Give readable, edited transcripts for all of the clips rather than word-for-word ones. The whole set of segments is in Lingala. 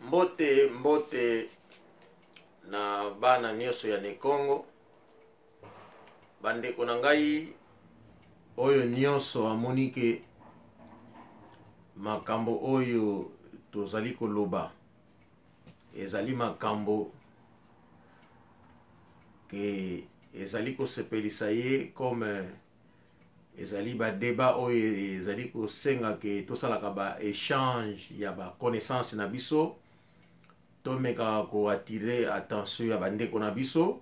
Mbote na bana nyonso ya Nekongo, bandeko na ngai oyo nyonso amonike makambo oyo tozali koloba ezali makambo ke ezali kosepelisa ye comme ezali ba débat oyo ezali kosenga ke tosalaka ba échange ya ba connaissance na biso, tomeka ko attirer attention ya bandeko na biso.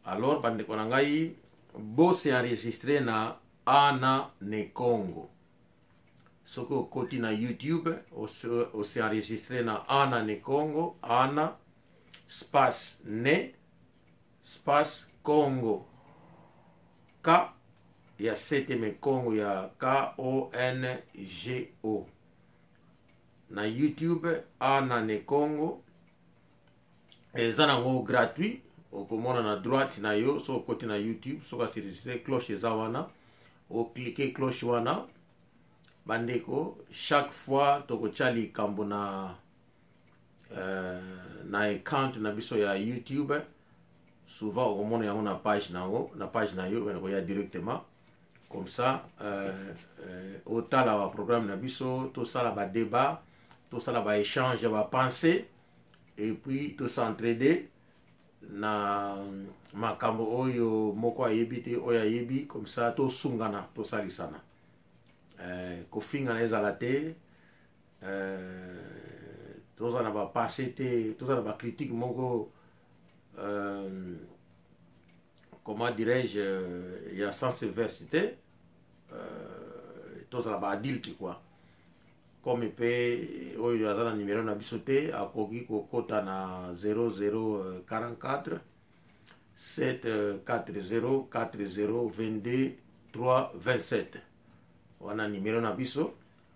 Alors bandeko na ngai bo se enregistrer na Ana Nekongo. Soko koti na YouTube o se enregistrer na Ana Nekongo, Ana space ne space Congo, K ya seteme Congo ya Kongo na YouTube Ana Nekongo. Eza nango gratuit, okomona na droite na yo so koti na YouTube soka siristre cloche eza wana o cliquer cloche wana bandeko. Chaque fois toko chali kambo na account na biso ya YouTube, souvent okomona yango na page na yo on ya directement comme ça. Au tala wa programme na biso to sala ba débat, to sala ba échange ba pensée, et puis to s'entraider na makambo oyo moko ayebi te oyo ayebi, comme ça to sungana to salisana kofinga na ezala te, to zana ba passé te, to zana ba critique moko comment dirais-je, il y a sens diversité, to zana ba adulte quoi. Comme pe oyo azana numéro na biso te akoki kokota na 0044 740 40 22 327 wana numéro na biso.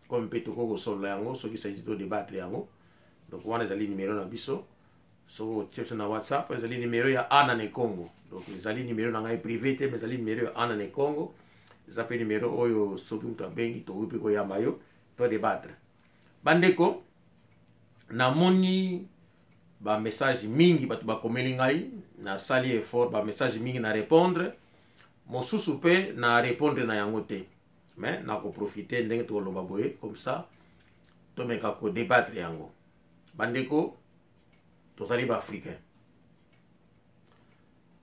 Comme pe toko solo yango soki s'agit de débattre yango, donc wana ezali numéro na biso. So check na WhatsApp ezali numéro ya Ana Nekongo, donc ezali numéro na ngai privé te, mais ezali numéro ya Ana Nekongo. Ezapeli numéro oyo soki mutu abengi to wipi ko yamba yo to débattre. Bandeko na moni ba message mingi batu ba komeli ngai na sali effort ba message mingi na répondre, mosusu pe na répondre na yango te, mais na ko profiter ndenge to loba boye comme ça to meka ko débattre yango. Bandeko tozali ba africain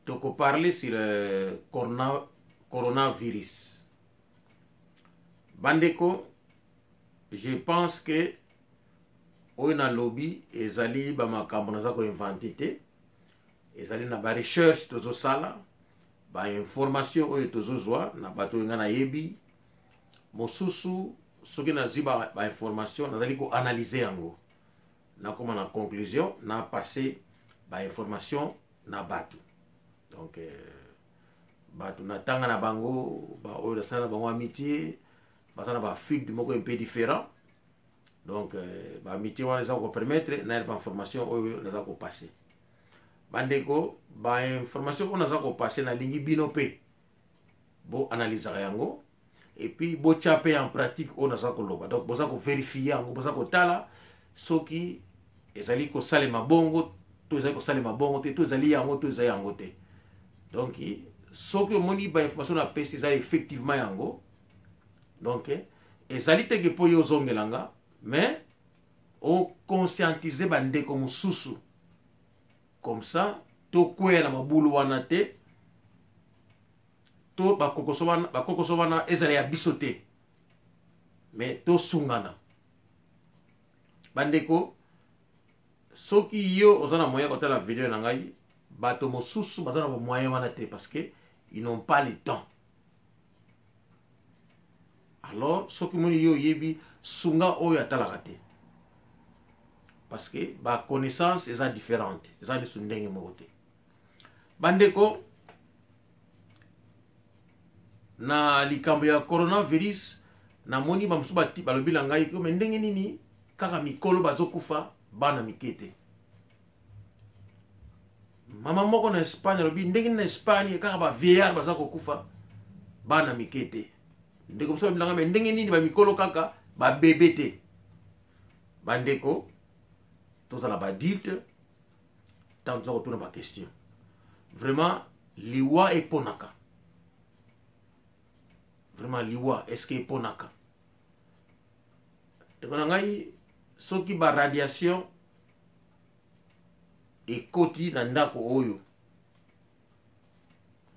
to ko parler sur le coronavirus. Bandeko, je pense que oyo na lobby ezali ba makambo naza ko inventer te, ezali na ba recherche tozo sala, ba information oyo tozo zwa na bato nga na yebi, mosusu soki na ziba ba information nazali ko analyser yango na koma na conclusion na passer ba information na bato. Donc bato na tanga na bango ba oyo na bango amitié basana ba feed moko un peu différent, donc ba amitié wana za ko permettre na ba information oyo na za ko passer. Bandeko ba information ko na za ko passer na lingi bino pe bo analyser yango, et puis bo chaper en pratique on na za ko loba, donc bo za ko vérifier yango, bo za ko tala soki ezali ko salema bongo to ezali ko salema bongo te, to ezali yango to ezali yango te. Donc soki moni ba information na pesi ezali effectivement yango, donc ezali te ke po yo zongelanga, mais o conscientiser bandeko mosusu, comme ça to kwela mabulu wana te, to bakokoso wana ezali ya biso te, mais to sungana. Bandeko soki yo ozana moyen kotala video na ngai, bato mosusu bazana ba moyen wana te parce que ils n'ont pas le temps. Alors soki moni yo yebi sunga oyo atalaka te, parce que ba connaissance eza différente, eza ni sundenge moko te. Bandeko na likambo ya coronavirus na moni ba musuba ti balobi la ngai ko ndenge nini kaka mikolo bazokufa bana mikete. Mama moko na Espagne lobi ndenge na Espagne kaka ba vieillard bazako kufa bana mikete. Ndeko musuba bilanga me ndenge nini ba mikolo kaka ba bébé te. Bandeko tozala badilte ntango toza kotuna baquestion. Vraiment liwa eponaka, vraiment liwa est-ce que eponaka ndeko na ngai soki baradiation ekoti na ndako oyo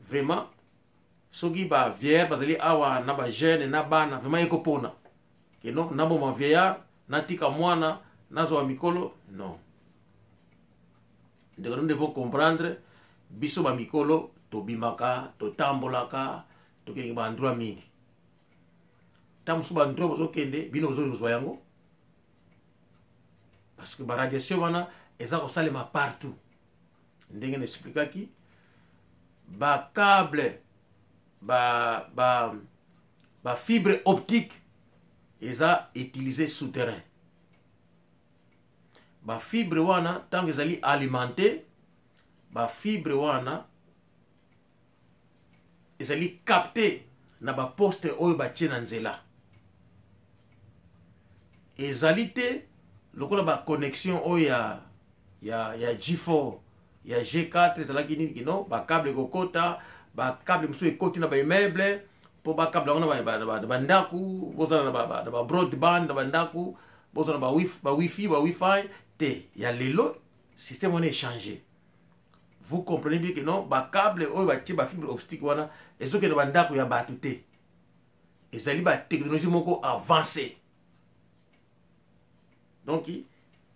vraiment soki bavieillard bazali awa na bajeune na bana vraiment ekopona ke non naboma vieillard natika mwana nazwa mikolo non. Ndeko nous devons comprendre biso ba mikolo tobimaka totambolaka tokende ba endroit mingi tamusu ba endroit bozokende bino bozozwa yango parce que ba radiation wana eza kosalema partout. Ndenge n'expliquaki ba câble ba fibre optique eza utilisé souterrain. Ba fibre wana tango ezali alimenté, ba fibre wana ezali capté na ba poste oyo batie na nzela. Ezali te lokola ba connexion oyo ya G4 ya G4 ezalaki nini kino ba câble kokota ba câble musu ekoti na ba immeuble po ba câble wana ba ndaku bozana na ba broadband na ba ndaku bozana ba wifi te ya lelo système on est changé. Vous comprenez bien que non ba câble oyo batie ba fibre optique wana ezoke na ba ndaku ya batu te ezali ba technologie moko avancée. Donc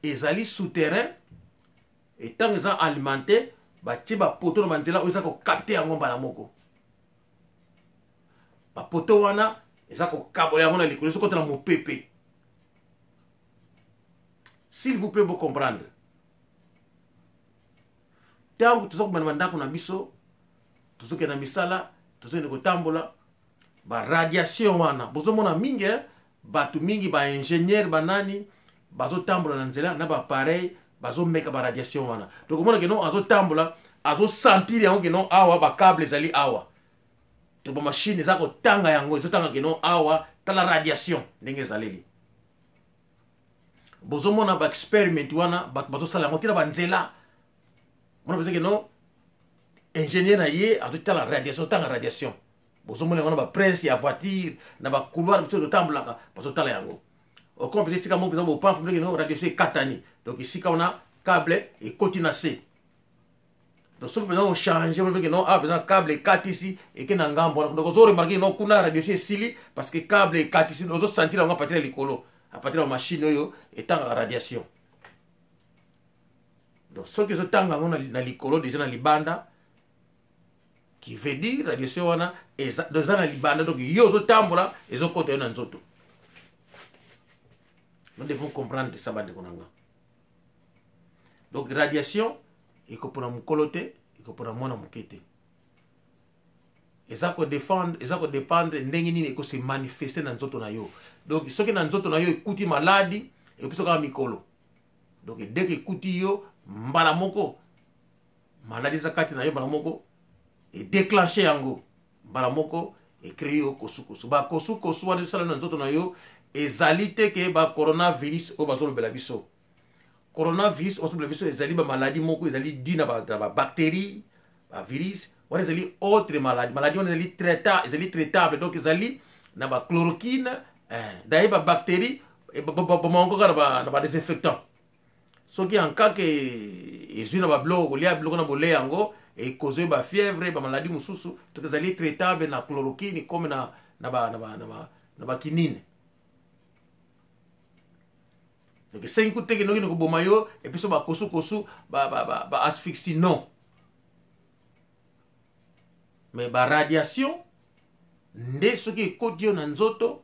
ezali souterrain et tant qu'ils ont alimenté batie ba poto na manzela oyo ezako capter yango mbala moko ba poto wana ezako kabola yango na likolo soko na mopepe. S'il vous plaît, vous comprendre. Tant que vous avez un biso, tout ce na misala, tout ce que tambola, ba radiation wana. Bozo mona mingi, batu mingi ba ingénieur banani, bazo tambola na nzela na ba pareil, bazo meka ba radiation wana. Donc mona que non azo tambola, azo sentir yango que non awa ba câble ezali awa. To ba machine ezako tanga yango, ezo tanga que non awa ta la radiation ndenge ezaleli. Bozomona ba experiment wana bato sala ngotira banzela mona bezeke no ingénieur na ye azoita la radiation tanga radiation bozomona ngona ba prince ya voiture na ba couloir biso tambolaka bazotala yango au complet sika mo bezo bo pa fumble no radiation katani donc ici quand on a câble et continue C donc sauf que on changer on veut que non besoin câble 4 ici et que na ngambo donc vous remarquer non kuna radiation sili parce que câble 4 ici nous sentir on va partir likolo à partir de la machine étant en radiation. Donc ce que je tanga na likolo déjà na libanda qui veut dire radiation wana dans na libanda donc yo zo tambola et zo côté na nzoto. Nous devons comprendre ça bande konanga. Donc radiation iko pona mukolote iko pona mwana mukete. Ezako défendre ezako dépendre ndenge nini eko se manifester na nzoto na yo. Donc ce qui na nzoto na yo ekuti maladi et puis soka mikolo. Donc dès que ekuti yo mbala moko maladi zakati na yo mbala moko et déclencher yango mbala moko et créer yo kosukosu. Ba kosukosu wana sala na nzoto na yo ezali te ke ba coronavirus o bazolo bela biso. Coronavirus o bazolo biso ezali ba maladi moko ezali dina ba bactéries, ba virus on ezali autre maladie on ezali traitable donc ezali na ba chloroquine d'ailleurs ba bactéries et ba mango na ba désinfectant soki en cas que ezuna ba bloc lia bloc na bolé yango et causer ba fièvre ba maladie mususu donc ezali traitable na chloroquine comme na ba quinine. Donc c'est une côté que nous ko bomayo et puis so ba kosu ba asphyxie non. Mais ba radiation nde soki ekoti yo na nzoto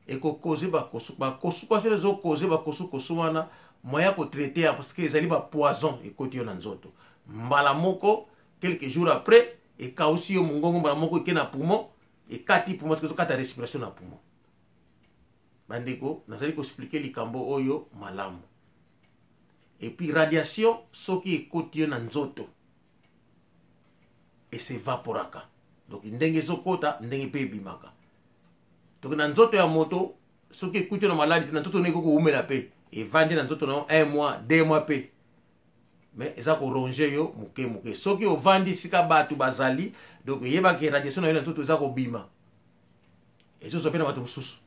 ekokoze bakosu kwa sele zo koze bakosu wana moya ko traiter parce que ezali ba poison ekoti yo na nzoto mbala moko quelques jours après ekausi yo mungongo mbala moko ke na poumon ekati poumon parce que kata respiration na poumon bandeko nazali ko expliquer likambo oyo malamu. Et puis radiation soki ekoti yo na nzoto et s'évaporaka. Donc ndenge zokota ndenge pe bimaka. Donc na nzoto ya moto soki ekuti na maladi na nzoto neko ko umela pe evandi na nzoto na 1 mois 2 mois pe mais eza ko ronger yo muke muke soki ovandi sika batu bazali donc yebaki radiation na yo na nzoto eza ko bima ezozo pe na bato mosusu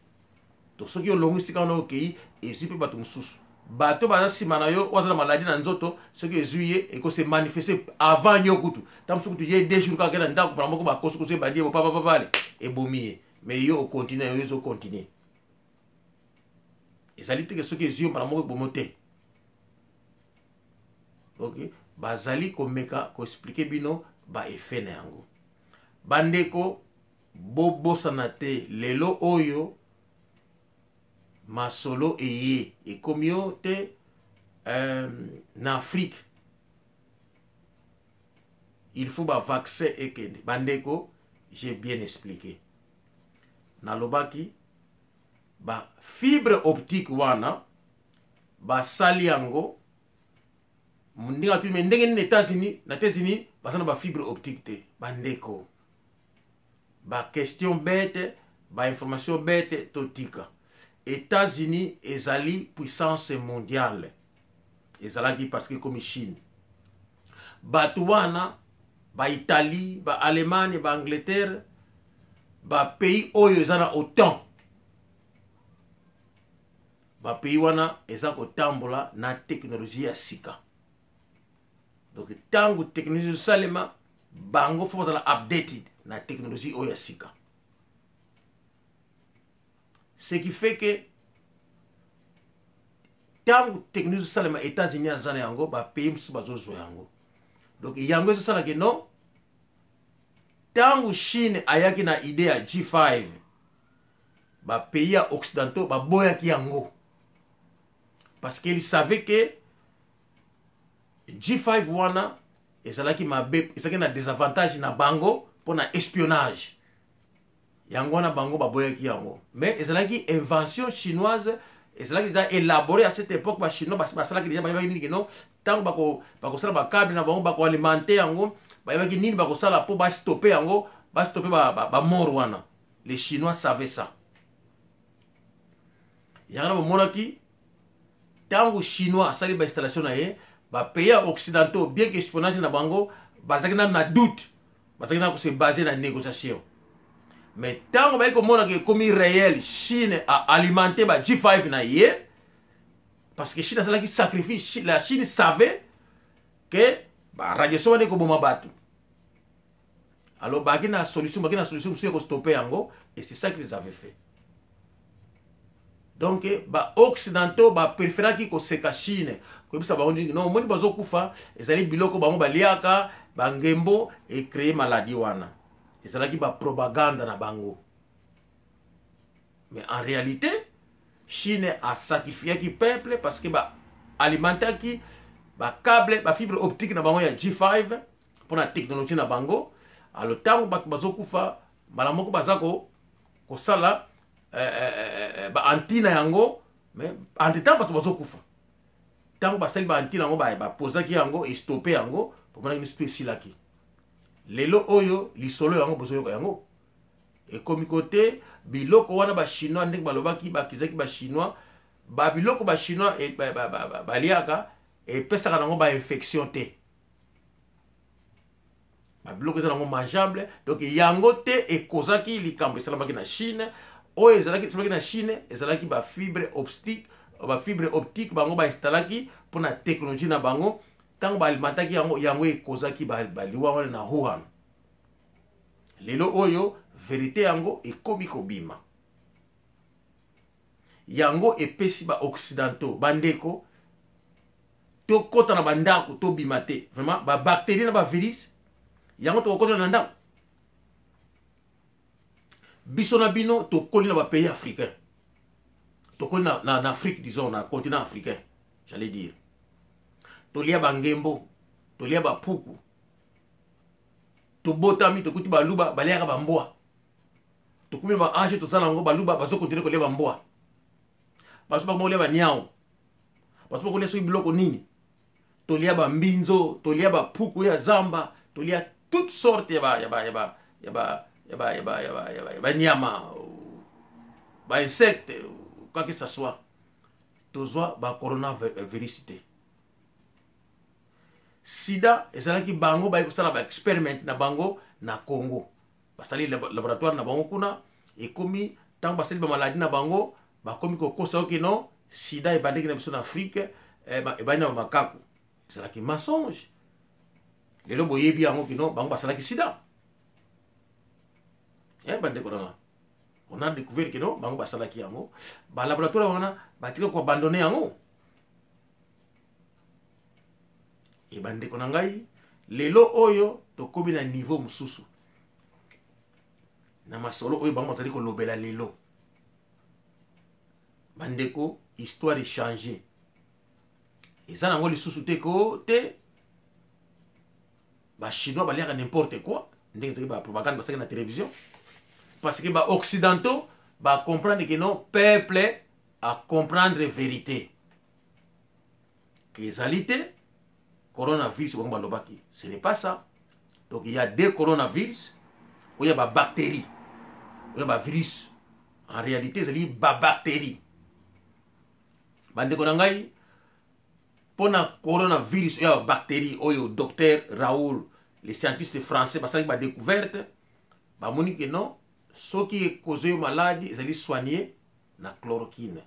donc soki olongi sika wana okei ezwi mpe bato mosusu bato baza nsima na yo oaza na maladi na nzoto soki ezwi ye ekose manifeste avant yo kutu ta mosusu kutu ye 2 jours kaka na ndako mpona moko bakosokoso ebandi ye bopapapapale ebomi ye mais yo okontinue yo ezokontinue ezali teke soki ezwi yo mpona moko ebomi te ok bazali komeka koexplike bino baefe na yango bandeko bobosana te lelo oyo masolo eye ekomi yo te na Afrique il faut vaccin ekende bandeko j'ai bien expliqué nalobaki fibre optique wana basali yango ndinga tu me ndenge ni États-Unis basana fibre optique te bandeko question bête information bête totika États-Unis ezali puissance mondiale ezalaki parce que comme Chine batu wana Italie Allemagne Angleterre pays oyo ezana autant pays wana eza kotambola na technologie ya sika donc tango technologie salema bango fo bazala updated na technologie oyo ya sika ce qui fait que tango technologie salema États-Unis azana yango pays mosusu bazozwa yango donc yango ezosalaki non tango Chine ayaki na idée ya G5 pays ya occidentaux baboyaki yango parce qu'il savait que G5 wana ezalaki mabe ezalaki na désavantage na bango pour na espionnage yango wana bango baboyaki yango mais ezalaki invention chinoise ezalaki déjà élaboré à cette époque ba chinois basalaki déjà bayaki nini non tant bakosala bakable na bango bakoalimenter yango bayaki nini bakosala po bastopper yango bastopper bamort wana les chinois savaient ça yango bamonaki tango chinois asali installation na ye pays occidentaux bien que espionnage na bango bazaki na doute bazaki na se baser na négociation mais tango bayi komona ke komi réel Chine a alimenté G5 na ye parce que Chine asalaki sacrifice la Chine savait que radiation wana ekoboma bato alors baki na solution mosusu ya kostopper yango et c'est ça qu'ils avaient fait donc occidentaux préféraki koseka Chine koyebisa bango ndingi non omoni bazokufa ezali biloko bango baliaka bangembo et créer maladie wana ezalaki propagande na bango mais en réalité Chine a sacrifié ki peuple parce que alimentaki câble fibre optique na bango ya G5 pour la technologie na bango alors tango bazokufa mbala moko bazako kosala antina yango mais entre temps bato bazokufa tango basali antina yango bapozaki yango et stopper yango pour mona misu esilaki lelo oyo lisolo yango bozoyoka yango ekomi kote biloko wana bachinois ndenge balobaki bakizaki bachinois biloko bachinois baliaka epesaka nango bainfection te biloko eza nango mangeable donc yango te ekozaki likambo esalamaki na Chine oyo ezalaki na Chine ezalaki fibre optique bango bainstallaki mpona technologie na bango tango baalimentaki yango ekozaki baliwa wana na Wuhan lelo oyo vérité yango ekomi kobima yango epesi occidentaux bandeko tokota na bandako tobima te vraiment bactérie na virus yango tokota na ndako biso na bino tokoli na pays africain tokoli na Afrique disons na continent africain j'allais dire tolia bangembo tolia bapuku tobotami tokuti baluba baliaka bamboa tokumi ange tozala yango baluba bazokontinue kolia bamboa baso bakolia banyao baso bakolia soki biloko nini tolia bambinzo tolia bapuku ya zamba tolia toute sorte ya banyama insecte quoi que ça soit tozwa ba coronavirus te. Sida ezalaki bango ba kosala ba experiment na bango na Congo. Basali laboratoire na bango kuna ekomi tant basali ba maladie na bango bakomi kokosa oki non sida ebandeki na biso na Afrique ebandi na makaku. Ezalaki mensonge. Lelo boyebi yango kino bango basalaki sida. Bandeko nanga. On a découvert que non, bango basalaki yango. Ba laboratoire wana batika ko abandonner yango. Et bandeko nangai, lelo oyo tokomi na niveau mususu. Na masolo oyo bango bazali ko lobela lelo. Bandeko, histoire est changée. Et ça nango lisusu te ko te. Ba chinois baliaka n'importe quoi. Ndenge ba propagande basaki na télévision. Parce que les occidentaux comprennent que non, peuple à comprendre la vérité. Que les alités, coronavirus, ce n'est pas ça. Donc il y a deux coronavirus, où il y a des bactéries, où il y a des virus. En réalité, c'est des bactéries. Pour le coronavirus, il y a des bactéries, où le docteur Raoul, les scientifiques français, parce qu'ils ont découvert, ils que non. Ce qui est causé maladie, ils allaient soigner la chloroquine.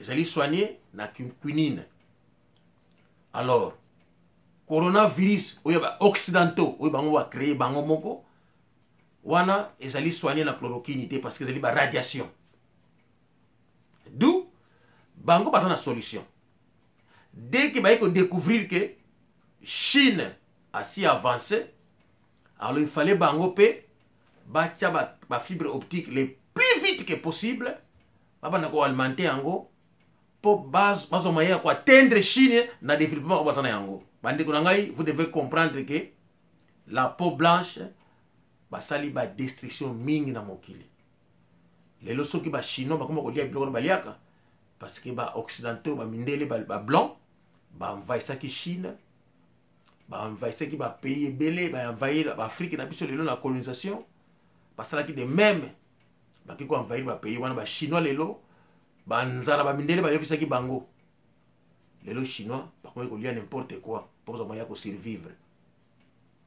Ils allaient soigner la quinine. Alors, coronavirus, occidentaux, ils ont créé bango moko, wana, ils allaient soigner la chloroquine parce qu'ils allaient la radiation. D'où, bango pas une solution. Dès qu'ils ont découvert que Chine a si avancé, alors il fallait bango pe batia ba fibre optique le plus vite que possible baba na ko alimenter yango pour base moyen ko atteindre Chine na développement ko basana yango. Bandi ko ngai, vous devez comprendre que la peau blanche basali ba destruction mingi na mokili. Lelo soki ba chinois ba ko lia biloko baliaka parce que ba occidentaux ba mindele ba blanc ba envahir ki Chine. Ba envahir ki ba pays belé ba envahir ba Afrique na biso lelo na colonisation parce que de même ba ki ko envahir ba pays wana ba chinois lelo ba nzala ba mindele ba yokisa ki bango lelo chinois ba ko lia n'importe quoi pour ça moyen ko survivre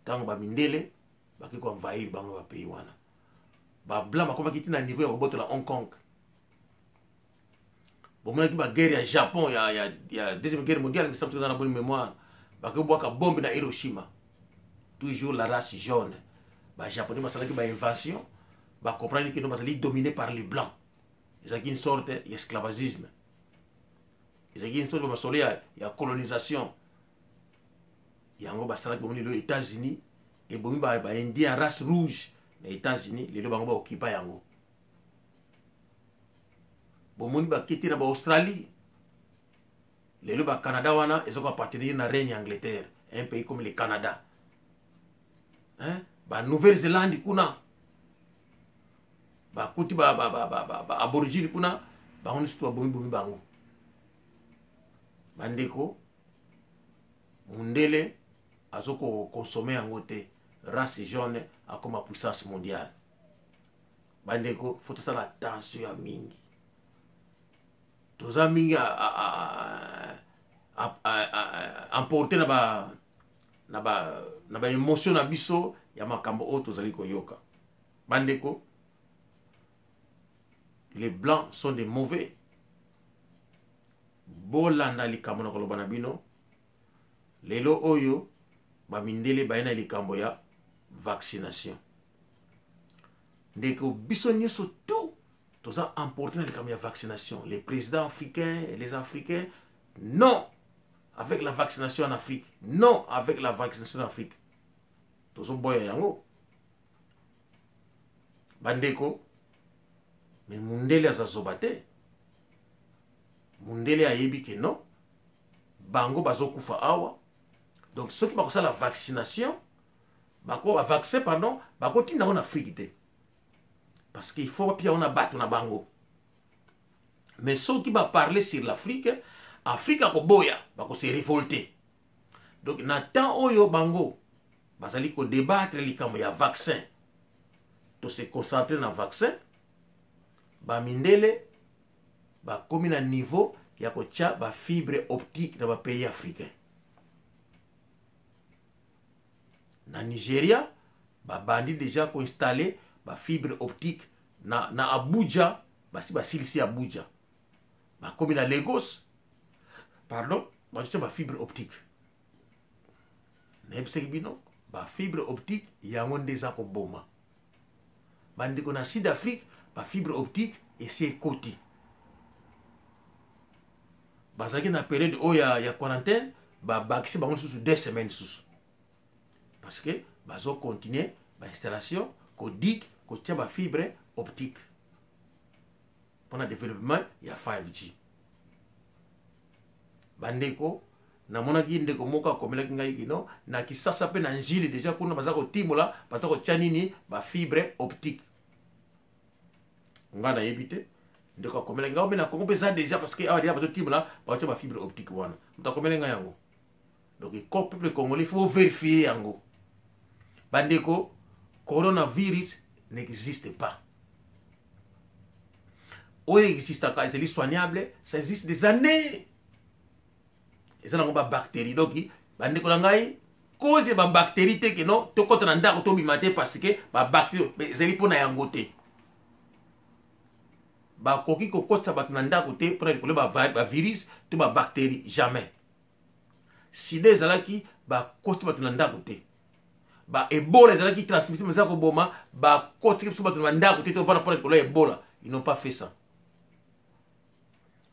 tant ba mindele ba ki ko envahir bango ba pays wana ba blanc ba ko ki tina niveau ya roboto la Hong Kong bon mona ki ba guerre ya Japon ya deuxième guerre mondiale mais ça dans la bonne mémoire. Parce que boka bombe na Hiroshima. Toujours la race jaune. Les Japonais ont une invention. Ils comprennent que nous sommes dominés par les blancs. Ils ont une sorte d'esclavagisme. Ils ont une sorte de colonisation. Il y a les États-Unis et les Indiens race rouge. Les États-Unis, les gens ont occupé. Les gens ont quitté l'Australie. Le Canada wana ils ont appartenu à la reine Angleterre, un pays comme le Canada. Hein? Ba Nouvelle-Zélande kuna. Ba kuti ba aborigine kuna, ba on histoire bomi bango. Bandeko mundele azoko consommer en côté race jaune a comme puissance mondiale. Bandeko faut ça la tension à mingi. Toza mingi emporté na ba émotion na biso ya makambo o tozali koyoka. Bandeko, les blancs sont des mauvais. Bolanda likambo na koloba na bino. Lelo oyo ba mindele bayina likambo ya vaccination. Ndeko biso nyoso tout tous ont emporté la vaccination. Les présidents africains et les Africains, non avec la vaccination en Afrique. Non avec la vaccination en Afrique. Tous ont boyé yango. Bandeko, mais Mundele a zazobate. Mundele a yebi que non. Bango bazo kufa awa. Donc ceux qui ont la vaccination, bako vaccin pardon, bako tina en Afrique. Parce qu'il faut bien on a battu na bango. Mais ceux qui va parler sur l'Afrique, Afrique a boya, bako se révolter. Donc na temps oyo bango, bazali ko débattre likambo ya vaccin. To se concentrer na vaccin, ba mindele, bakomi na niveau ya kotia bafibre optique na bapays africain. Na Nigeria babandi déjà koinstalle bafibre optique na Abuja, basi basilisi Abuja. Bakomi na Lagos, pardon, batia bafibre optique. Nayebisaki bino bafibre optique yango nde eza koboma. Bandeko na Sud Afrique bafibre optique esi ekoti. Bazalaki na période oyo ya quarantaine babakisi bango lisusu 2 semaines lisusu. Parce que bazo continuer ba installation kodik kotia ba fibre optique pour le développement ya 5G. Bandeko na monaki ndeko moka komelaki ngai kino na kisasa pe na njili déjà kuna baza kotimola baza kotia nini ba fibre optique. Nga na yebite ndeko komelaki ngai na Congo pesa déjà parce que awa dia bazo timola ba tia ba fibre optique wana. Muta komelaki ngai yango. Donc le peuple congolais faut vérifier yango. Bandeko, coronavirus n'existe pas. Où existe quand c'est soignable, ça existe des années. Et ça n'a pas de bactéries. Donc, bandeko nangai, cause ba bactéries te que non, to kota nanda ko to bimate parce que ba bactéries, mais zeli pona yangote. Ba koki ko kota ba nanda ko te pour que ba virus, to ba bactéries jamais. Si des alaki ba kota ba nanda ko te. Ba Ebola ezalaki transmission mais ça ko boma ba koti so ba nanda ko te to vana pour Ebola, ils n'ont pas fait ça.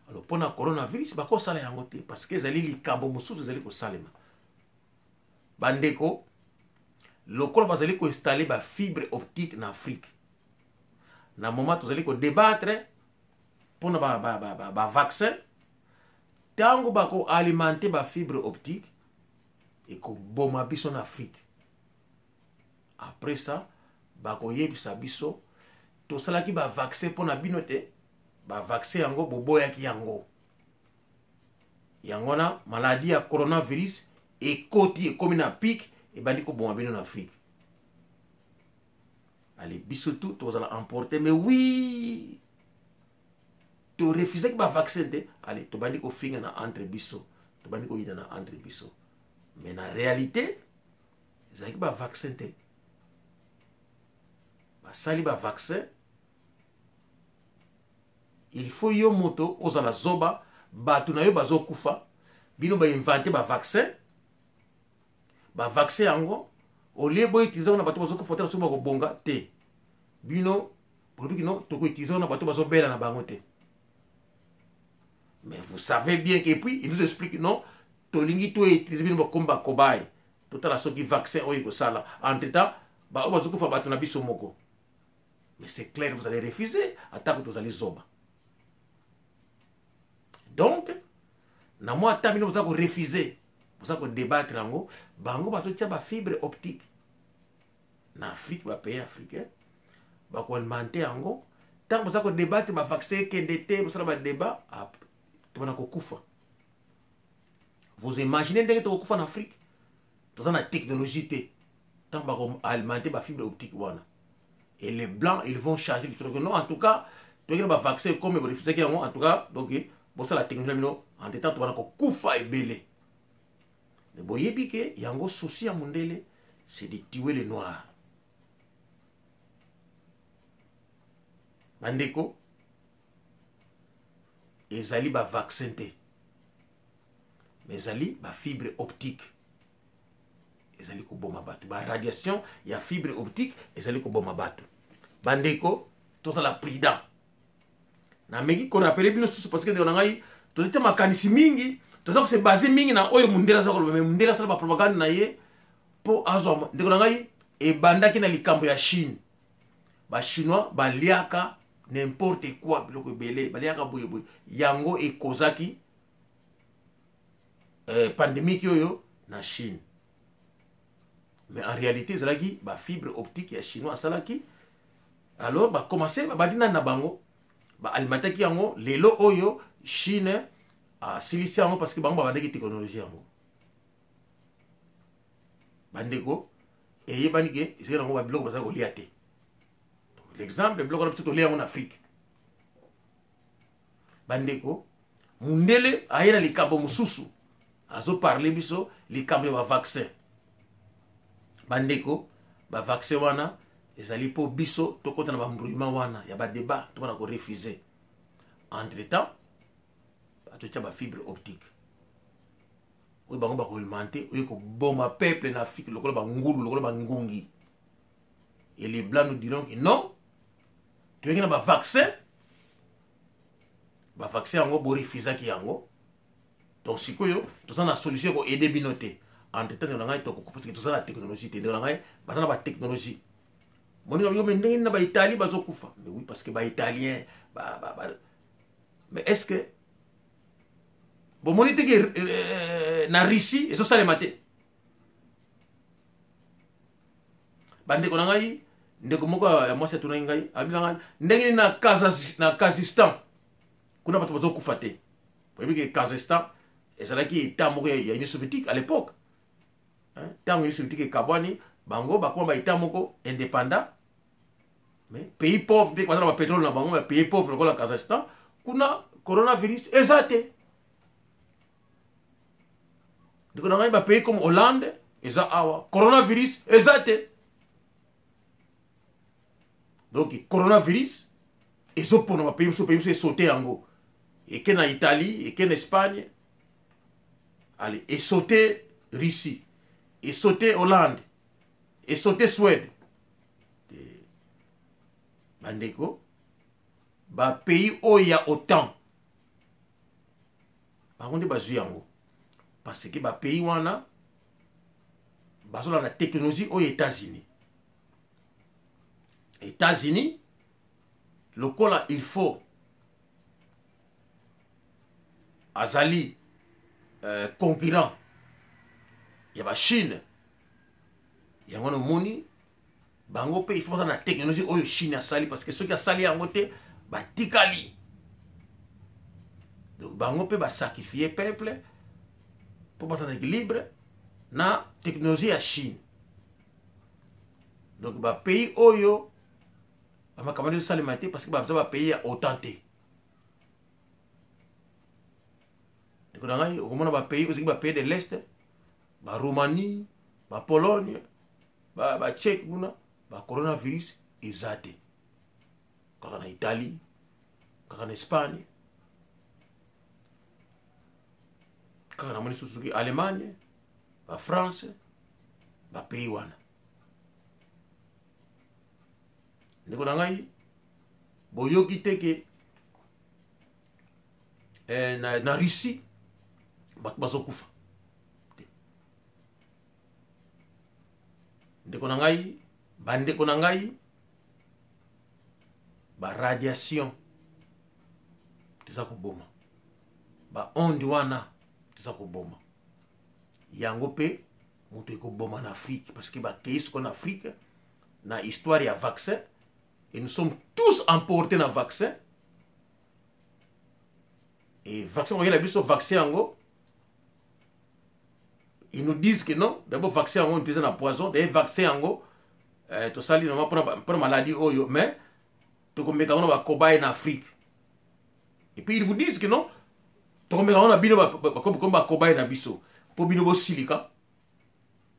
Alors pour le coronavirus ba ko sala yango te parce que ezali likambo mususu ezali ko salema. Bandeko lokolo bazali ko installer ba fibre optique na Afrique. Na moment tozali ko débattre pour ba vaccin tango ba ko alimenter ba fibre optique et ko boma biso na Afrique. Après ça, bako yebisa biso to salaki ba vaccin pona binote ba vaccin yango boboyaki yango. Yango na maladie ya coronavirus ekoti ekomi na pic et bandi ko boma bino na Afrique. Allez, biso tout tozala emporter mais oui. To refuser ki ba vaccin te, allez, to bandi ko finga na entre biso. To bandi ko yida na entre biso. Mais na réalité, ezaki ba vaccin te. Sali ba vaccin, il faut yo moto ozala zoba batu na yo bazo kufa bino ba inventer ba vaccin yango au lieu boy utiliser na batu bazo kufa tela so ba ko bonga te bino produit no to ko utiliser na batu bazo bela na bango te. Mais vous savez bien que puis il nous explique non to lingi to utiliser bino ba komba cobaye to tala so ki vaccin oyo ko sala entre temps ba bazo kufa batu na biso moko. Mais c'est clair, vous allez refuser, attends que vous allez zoba. Donc, na moi, vous allez refuser, vous allez débattre, bango, vous allez ba fibre optique. En Afrique, ba pays africain, ba ko alimenter ango, tant vous allez débattre, ba vaccin, KNDT, vous allez débat, tu vas kufa. Vous imaginez que tu vas kufa en Afrique, vous avez la technologie, tant vous allez alimenter ba fibre optique, wana. Et les blancs, ils vont changer. Non, en tout cas, tu as un vaccin comme vous refusez en tout cas, donc, bon, ça la technologie, en tout temps, tu vas kufa et belé. Le boye piqué, il y a un souci à Mondele, c'est de tuer les noirs. Bandeko, ils allaient ba vaccin te. Mais ils allaient ba fibre optique. Ils allaient ko boma batu. Ba radiation, il y a fibre optique, ils allaient ko boma batu. Bandeko, tout ça la prudent. Na meki ko rappelé bino susu parce que on ngai to tete makanisi mingi, to ça se basé mingi na oyo mundela za ko mais mundela ça ba propagande na ye po azo ndeko ngai e bandaki na likambo ya Chine. Ba chinois ba liaka n'importe quoi biloko belé, ba liaka boye boye. Yango e kozaki pandémie yoyo na Chine. Mais en réalité, c'est là qui ba fibre optique ya chinois ça là qui alors ba commencer ba dina na bango ba alimenter ki yango lelo oyo Chine a silisi yango parce que bango ba bandeki technologie yango bandeko et yebani ke c'est yango ba biloko ba ko liate. L'exemple de bloc on a en Afrique. bandeko mundele ayena likambo mususu azo parler biso likambo ba vaccin bandeko ba vaccin wana ezali po biso tokota na ba mbrouillement wana ya ba débat to na ko refuser entre temps bato tia ba fibre optique oyo bango ba ko alimenter oyo ko boma peuple na Afrique lokola ba ngulu lokola ba ngungi et les blancs nous diront que non tu veux ba vaccin yango bo refuser ki yango donc sikoyo toza na solution ko aider binote entre temps na ngai to ko parce que toza la technologie te na ngai bazana ba technologie moni yo ndenge na ba Italie bazo kufa mais oui parce que ba italien mais est-ce que bon moni te que na Russie et ça ça les maté bande ko na ngai ndeko moko ya mwasi tuna ngai abila ndenge na Kazakhstan kuna bato bazo kufa te vous voyez que Kazakhstan ezalaki état moko ya Union soviétique à l'époque hein tant Union soviétique kabwani bango bakoma ba état moko indépendant mais pays pauvre dès qu'on a le pétrole na bango pays pauvre comme le Kazakhstan kuna coronavirus ezate donc on a ba pays comme Hollande eza awa coronavirus ezate donc coronavirus ezo pona ba pays sauter yango et que na Italie et que en Espagne allez et sauter Russie et sauter Hollande et sauter Suède bandeko ba pays où il y a autant par contre bazui yango parce que ba pays wana bazola la technologie aux États-Unis le cola il faut azali concurrent il y a la Chine il y a un moni bango pe il faut la technologie oyo Chine a sali parce que ceux qui a sali en côté ba tikali donc bango pe ba sacrifier peuple pour passer en équilibre na technologie à Chine donc ba pays oyo ba makamani sali maté parce que ba pays a autant té donc dans les au ba pays aussi ba pays de l'est ba Roumanie ba Pologne ba Tchèque kuna ba coronavirus ezate kaka na Italie kaka na Espagne kaka na moni susuki Allemagne ba France ba pays wana ndeko na ngai boyoki teke na Russie bazokufa ndeko na ngai bandeko na ngai ba radiation teza koboma ba onde wana teza koboma yango pe moto ekoboma na Afrique parce que ba keis kon Afrique na histoire ya vaccin et nous sommes tous emportés dans le vaccin et vaccin on y a biso vaccin yango ils nous disent que non d'abord vaccin on utilise un poison des vaccins yango to sali non pour maladie oyo mais to komeka on va cobaye en Afrique et puis ils vous disent que non to komeka on a bino ba cobaye na biso pour bino bo silika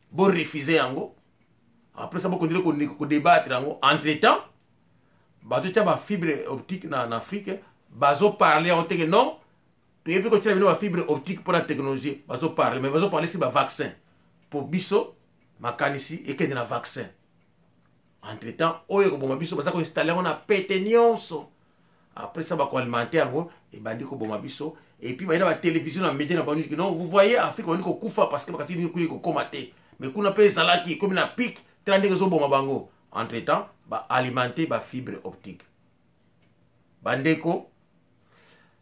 bo refuser yango après ça bo continuer ko débattre yango entre temps bato tia ba fibre optique na Afrique bazo parler on te que non et puis quand tu as une fibre optique pour la technologie bazo parler mais bazo parler si ba vaccin pour biso makanisi et que na vaccin entre temps oyo ko boma biso baza ko installer on a pété nyonso après ça ba ko alimenter yango et bandi ko boma biso et puis ba ina ba télévision na média na bandi que non vous voyez Afrique on ko kufa parce que bakati ni ko komate mais kuna pe zalaki comme na pic tandis que zo boma bango entre temps ba alimenter ba fibre optique bandeko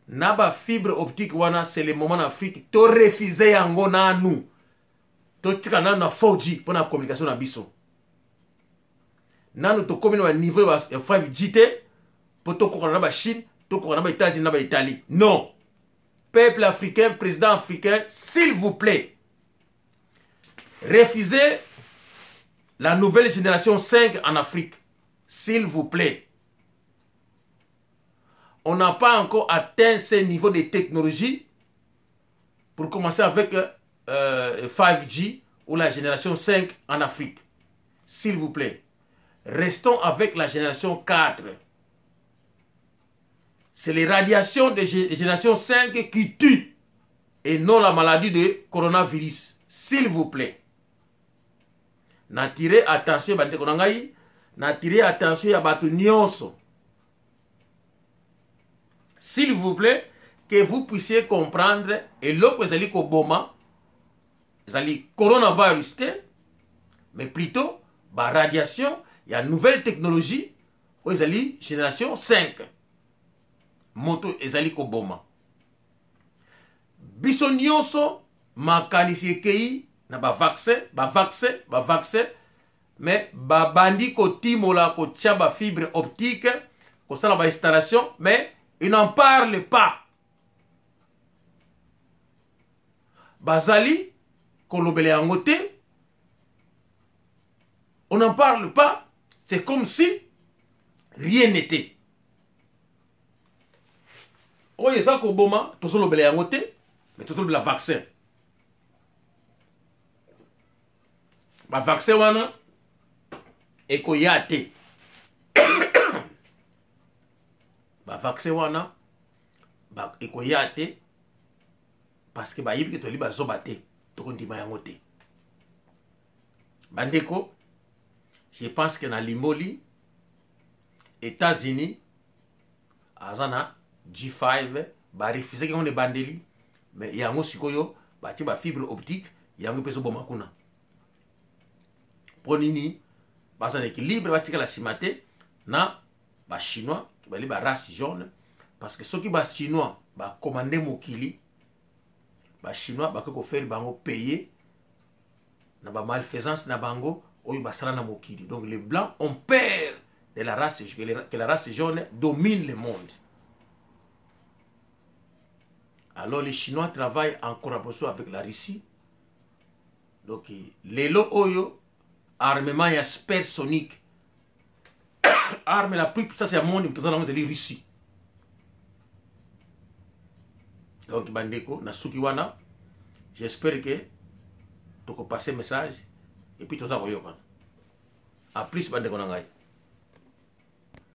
na ba fibre optique wana c'est le moment en Afrique to refuser yango na nous to tika na 4G pour la communication na biso nanu to komina ba niveau ya 5G te pour to kokona ba Chine to kokona ba États-Unis na ba Italie non peuple africain président africain s'il vous plaît refusez la nouvelle génération 5 en Afrique s'il vous plaît on n'a pas encore atteint ce niveau de technologie pour commencer avec 5G ou la génération 5 en Afrique. S'il vous plaît, restons avec la génération 4. C'est les radiations de génération 5 qui tuent et non la maladie de coronavirus. S'il vous plaît. N'attirez attention, n'attirez attention à Bato Nyonso. S'il vous plaît, que vous puissiez comprendre, et l'autre, vous allez Koboma, vous allez coronavirus, mais plutôt, la radiation, il y a une nouvelle technologie, vous allez génération 5. Moto, vous allez Koboma. Biso Nyonso, ma qualifié kei, na ba vaccin, mais ba bandi ko timola ko tia ba fibre optique, ko sala ba installation, mais ils n'en parlent pas. Bazali, kolobele angote, on n'en parle pas, c'est comme si rien n'était. Oye ça ko boma, to solo bele angote, mais to la vaccin. Ba vaccin wana eko yate. Ba vaccin wana ba eko yate parce que ba yibi to li ba zobate to kondima yango te. Bandeko, je pense que na Limboli, États-Unis, azana G5 ba refuser que on est bandeli, mais yango sikoyo ba ti ba fibre optique yango peso boma kuna. Ponini basa un équilibre batika la simate na ba chinois qui bali ba race jaune parce que ceux qui ba chinois ba commander mokili ba chinois ba ko faire bango payer na ba malfaisance na bango oyo ba sala na mokili. Donc les blancs ont peur de la race que la race jaune domine le monde. Alors les Chinois travaillent en collaboration avec la Russie. Donc les lo oyo armement ya supersonique. Arme la plus puissante du monde, c'est la Russie. Donc bandeko na suki wana, j'espère que tu peux passer message et puis tu vas voir. A plus bandeko na ngai.